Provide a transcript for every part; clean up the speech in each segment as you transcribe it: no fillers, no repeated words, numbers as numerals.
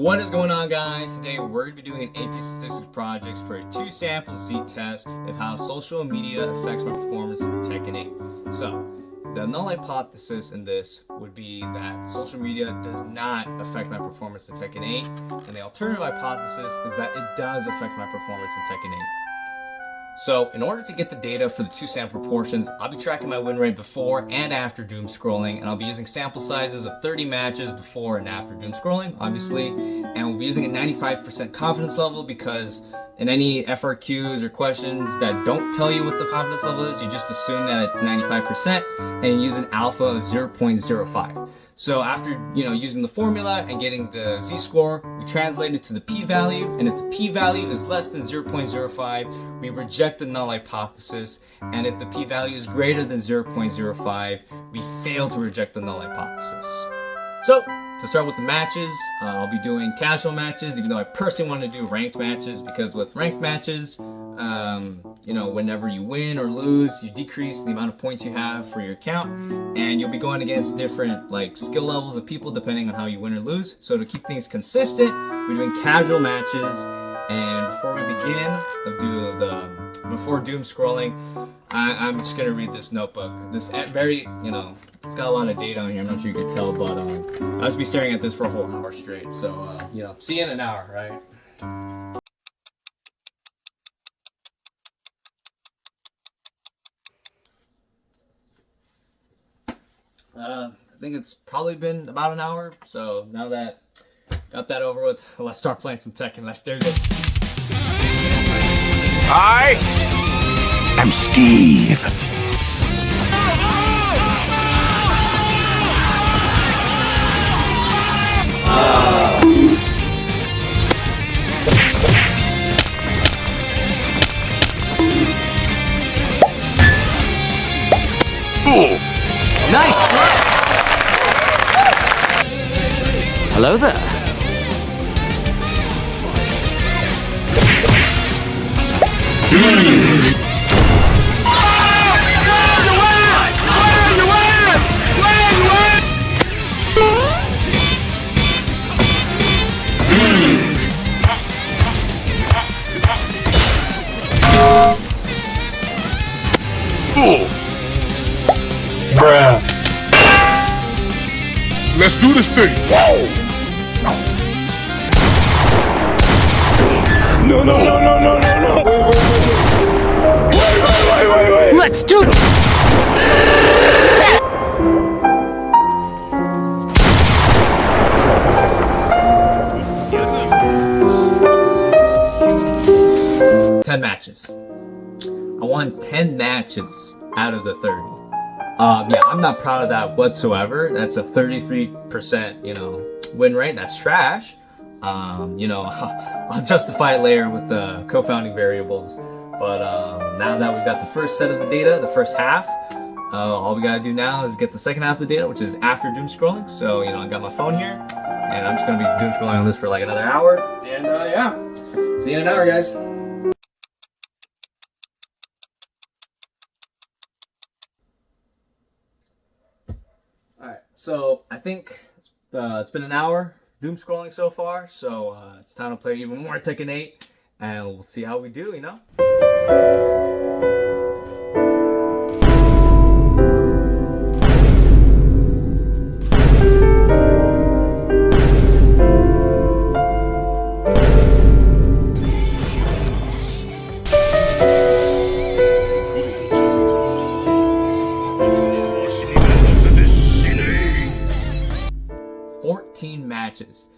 What is going on, guys? Today we're going to be doing an AP Statistics project for a 2-sample z-test of how social media affects my performance in Tekken 8. So, the null hypothesis in this would be that social media does not affect my performance in Tekken 8, and the alternative hypothesis is that it does affect my performance in Tekken 8. So, in order to get the data for the 2-sample proportions, I'll be tracking my win rate before and after doom scrolling, and I'll be using sample sizes of 30 matches before and after doom scrolling, obviously, and we'll be using a 95% confidence level because in any FRQs or questions that don't tell you what the confidence level is, you just assume that it's 95% and you use an alpha of 0.05. So after using the formula and getting the z-score, we translate it to the p-value, and if the p-value is less than 0.05, we reject the null hypothesis, and if the p-value is greater than 0.05, we fail to reject the null hypothesis. So, to start with the matches, I'll be doing casual matches, even though I personally want to do ranked matches, because with ranked matches, whenever you win or lose, you decrease the amount of points you have for your account, and you'll be going against different skill levels of people depending on how you win or lose. So to keep things consistent, we're doing casual matches, and before we begin, before doom scrolling, I'm just gonna read this notebook. This very, it's got a lot of data on here. I'm not sure you can tell, but I'll just be staring at this for a whole hour straight. So, see you in an hour, right? I think it's probably been about an hour. So now that got that over with, let's start playing some Tekken. Let's do this. I am Steve. Nice! Hello there. Bruh. Let's do this thing. No. Wait. Let's do this! 10 matches. I won 10 matches out of the 30. I'm not proud of that whatsoever. That's a 33%, win rate. That's trash. I'll justify it later with the co-founding variables. But now that we've got the first set of the data, the first half, all we gotta do now is get the second half of the data, which is after doom scrolling. So, I got my phone here, and I'm just gonna be doom scrolling on this for like another hour. And see you in an hour, guys. Alright, so I think it's been an hour doom scrolling so far, so it's time to play even more Tekken 8, and we'll see how we do, 14 matches.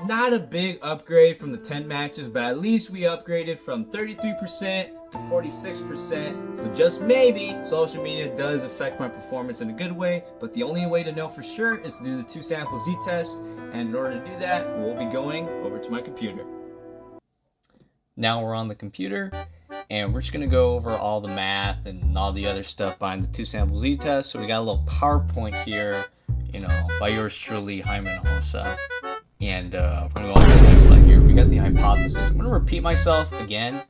Not a big upgrade from the 10 matches, but at least we upgraded from 33% to 46%. So just maybe social media does affect my performance in a good way, but the only way to know for sure is to do the 2-sample z-test. And in order to do that, we'll be going over to my computer. Now we're on the computer, and we're just gonna go over all the math and all the other stuff behind the 2-sample z-test. So we got a little PowerPoint here, by yours truly, Jaime Hinojosa. And we're gonna go on to the next slide here. We got the hypothesis. I'm gonna repeat myself again.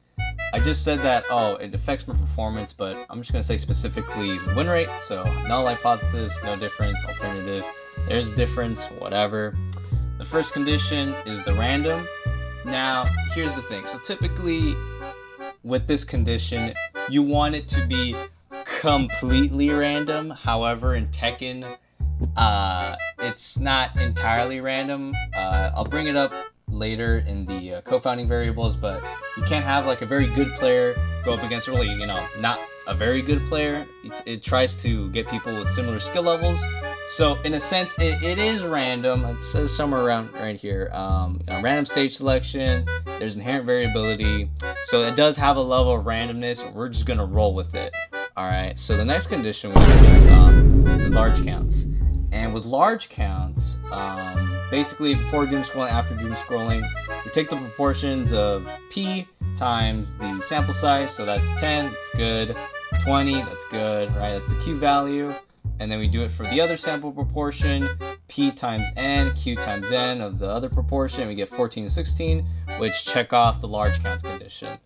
I just said that, it affects my performance, but I'm just gonna say specifically the win rate. So null hypothesis, no difference, alternative, there's a difference, whatever. the first condition is the random. Now, here's the thing. So typically, with this condition, you want it to be completely random. However, in Tekken, it's not entirely random. I'll bring it up later in the co-founding variables, but you can't have like a very good player go up against really, not a very good player. It tries to get people with similar skill levels. So in a sense, it is random. It says somewhere around right here. Random stage selection. There's inherent variability. So it does have a level of randomness. We're just gonna roll with it. All right. So the next condition we're gonna check off is large counts. And with large counts, basically before doom scrolling, after doom scrolling, we take the proportions of P times the sample size. So that's 10. That's good. 20. That's good. Right. That's the Q value. And then we do it for the other sample proportion, P times N, Q times N of the other proportion. We get 14 and 16, which check off the large counts condition.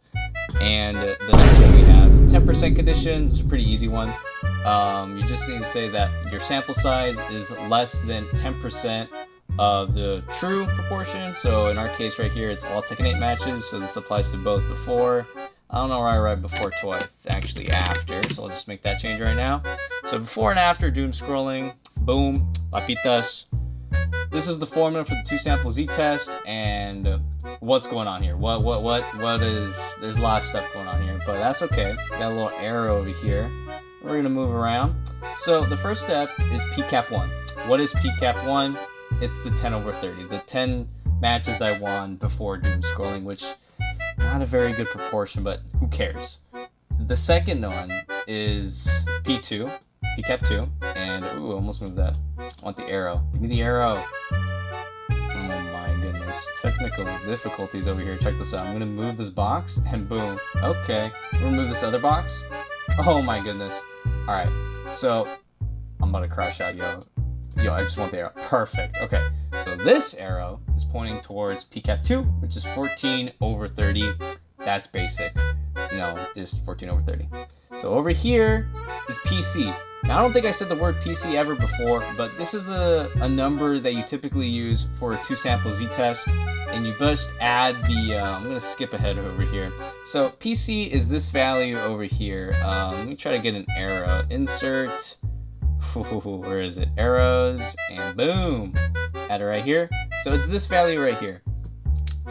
And the next one we have is the 10% condition. It's a pretty easy one. You just need to say that your sample size is less than 10% of the true proportion. So in our case right here, it's all Tekken 8 matches. So this applies to both before. I don't know why I write before twice. It's actually after. So I'll just make that change right now. So before and after doom scrolling, boom, papitas. This is the formula for the 2 sample Z test, and what's going on here? What is, there's a lot of stuff going on here, but that's okay. Got a little arrow over here. We're gonna move around. So the first step is PCAP 1. What is PCAP 1? It's the 10/30. The 10 matches I won before doom scrolling, which not a very good proportion, but who cares? The second one is P2, PCAP 2, and ooh, almost moved that. I want the arrow. Give me the arrow. Oh my goodness. Technical difficulties over here. Check this out. I'm gonna move this box, and boom. Okay. I'm gonna move this other box. Oh my goodness. Alright, so I'm about to crash out, yo. I just want the arrow. Perfect. Okay, so this arrow is pointing towards PCAP 2, which is 14/30. That's basic. Just 14/30. So over here is PC. Now, I don't think I said the word PC ever before, but this is a number that you typically use for a 2 sample Z test, and you just add the, I'm going to skip ahead over here. So PC is this value over here. Let me try to get an arrow. Insert. Where is it? Arrows, and boom! Add it right here. So it's this value right here.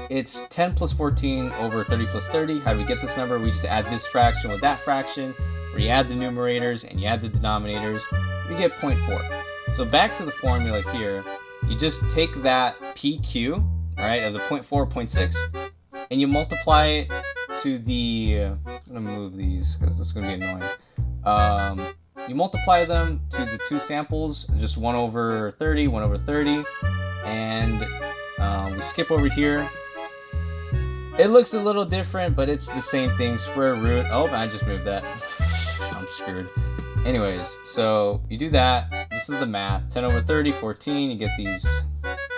It's 10 plus 14 over 30 plus 30. How do we get this number? We just add this fraction with that fraction, where you add the numerators and you add the denominators. We get 0.4. So back to the formula here, you just take that PQ, right, of the 0.4, 0.6, and you multiply it to the, I'm going to move these because this is going to be annoying. You multiply them to the 2 samples, just 1/30, 1/30, and we skip over here. It looks a little different, but it's the same thing, square root. Oh, I just moved that. I'm screwed. Anyways, so you do that. This is the math. 10/30, 14, you get these,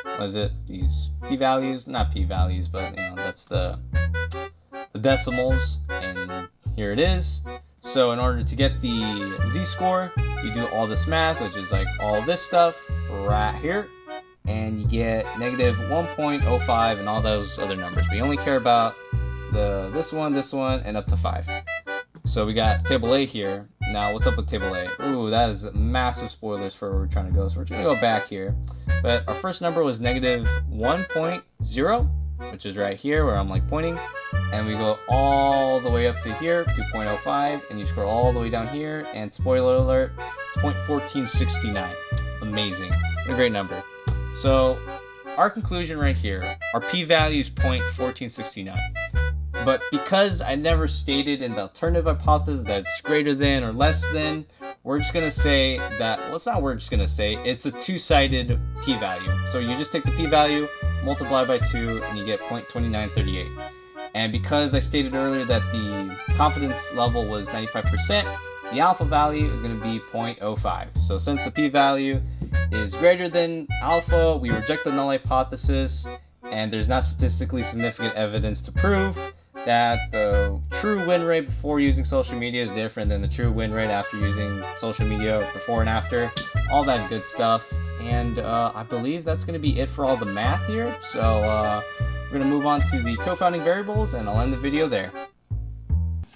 what is it? These p-values? Not p-values, but that's the decimals, and here it is. So in order to get the z-score, you do all this math, which is like all this stuff right here, and you get negative 1.05 and all those other numbers. We only care about this one, and up to 5. So we got table A here. Now what's up with table A? Ooh, that is massive spoilers for where we're trying to go. So we're going to go back here. But our first number was negative 1.0, which is right here where I'm like pointing. And we go all the way up to here, 2.05, and you scroll all the way down here, and spoiler alert, it's 0.1469. Amazing. What a great number. So our conclusion right here, our p-value is 0.1469. But because I never stated in the alternative hypothesis that it's greater than or less than, we're just going to say that, well, it's not we're just going to say, it's a 2-sided p-value. So you just take the p-value, multiply by 2, and you get 0.2938. And because I stated earlier that the confidence level was 95%, the alpha value is going to be 0.05. So since the p-value is greater than alpha, we reject the null hypothesis, and there's not statistically significant evidence to prove that the true win rate before using social media is different than the true win rate after using social media before and after. All that good stuff. And I believe that's going to be it for all the math here. So we're going to move on to the co-founding variables, and I'll end the video there.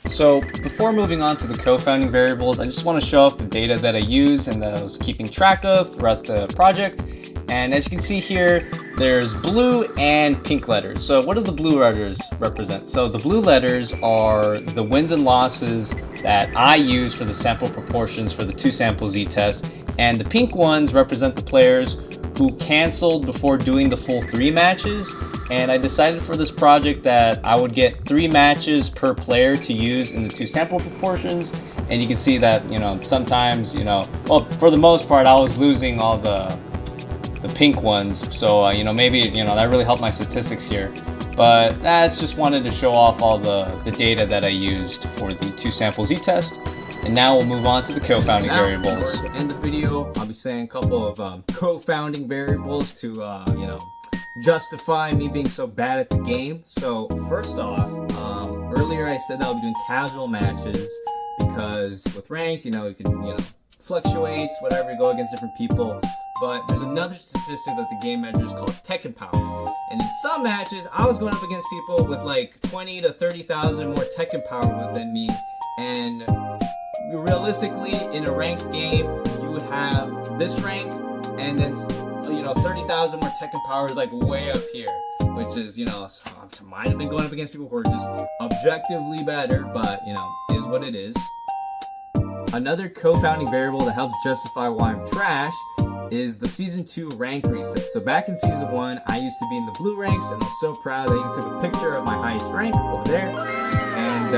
So before moving on to the co-founding variables, I just want to show off the data that I use and that I was keeping track of throughout the project. And as you can see here, there's blue and pink letters. So what do the blue letters represent? So the blue letters are the wins and losses that I use for the sample proportions for the 2 sample z-test. And the pink ones represent the players who canceled before doing the full 3 matches. And I decided for this project that I would get 3 matches per player to use in the 2 sample proportions. And you can see that, sometimes, well, for the most part, I was losing all the pink ones. So, maybe, that really helped my statistics here. But I just wanted to show off all the data that I used for the 2 sample z-test. And now we'll move on to the co-founding variables. To end the video, I'll be saying a couple of co-founding variables to, justify me being so bad at the game. So first off, earlier I said that I'll be doing casual matches because with ranked, you can, fluctuates, whatever, you go against different people. But there's another statistic that the game measures called Tekken power. And in some matches, I was going up against people with like 20 to 30,000 more Tekken power than me. And realistically, in a ranked game, you would have this rank, and then 30,000 more Tekken power is like way up here, which is, I might have been going up against people who are just objectively better, but is what it is. Another co-founding variable that helps justify why I'm trash is the Season 2 rank reset. So back in Season 1, I used to be in the blue ranks, and I'm so proud that I even took a picture of my highest rank over there. And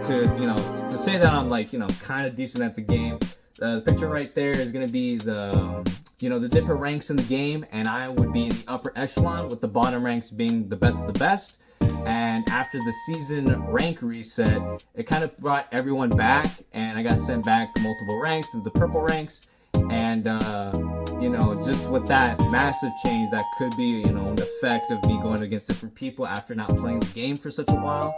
to say that I'm like, kind of decent at the game, the picture right there is going to be the, the different ranks in the game, and I would be in the upper echelon with the bottom ranks being the best of the best. And after the season rank reset, it kind of brought everyone back, and I got sent back to multiple ranks, to the purple ranks. And, just with that massive change, that could be, an effect of me going against different people after not playing the game for such a while.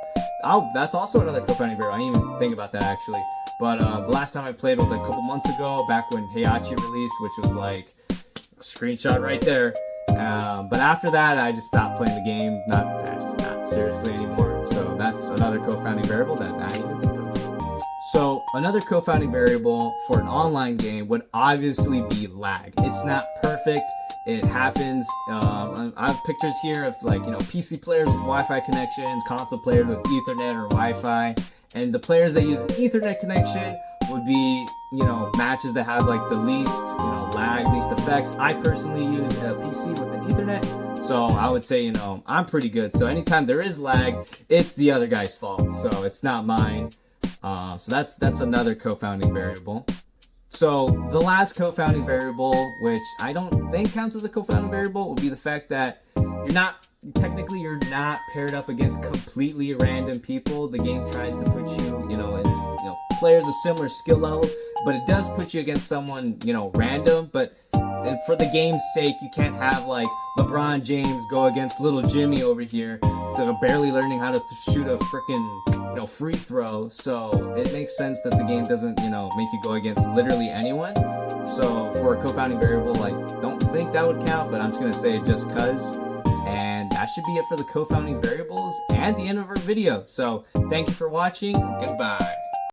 That's also another co-founding variable. I didn't even think about that, actually. But the last time I played was like a couple months ago, back when Heihachi released, which was like a screenshot right there. But after that, I just stopped playing the game, not seriously anymore. So that's another co-founding variable that I didn't even think of. So another co-founding variable for an online game would obviously be lag. It's not perfect. It happens. I have pictures here of PC players with Wi-Fi connections, console players with Ethernet or Wi-Fi, and the players that use an Ethernet connection would be, matches that have like the least, lag, least effects. I personally use a PC with an Ethernet, so I would say, I'm pretty good. So anytime there is lag, it's the other guy's fault. So it's not mine. So that's another co-founding variable. So the last co-founding variable, which I don't think counts as a co-founding variable, would be the fact that you're not paired up against completely random people. The game tries to put you, in players of similar skill levels, but it does put you against someone, random. But and for the game's sake, you can't have like LeBron James go against little Jimmy over here, barely learning how to shoot a freaking free throw. So it makes sense that the game doesn't make you go against literally anyone. So for a co-founding variable, don't think that would count, but I'm just gonna say it just cuz. And that should be it for the co-founding variables and the end of our video. So thank you for watching. Goodbye.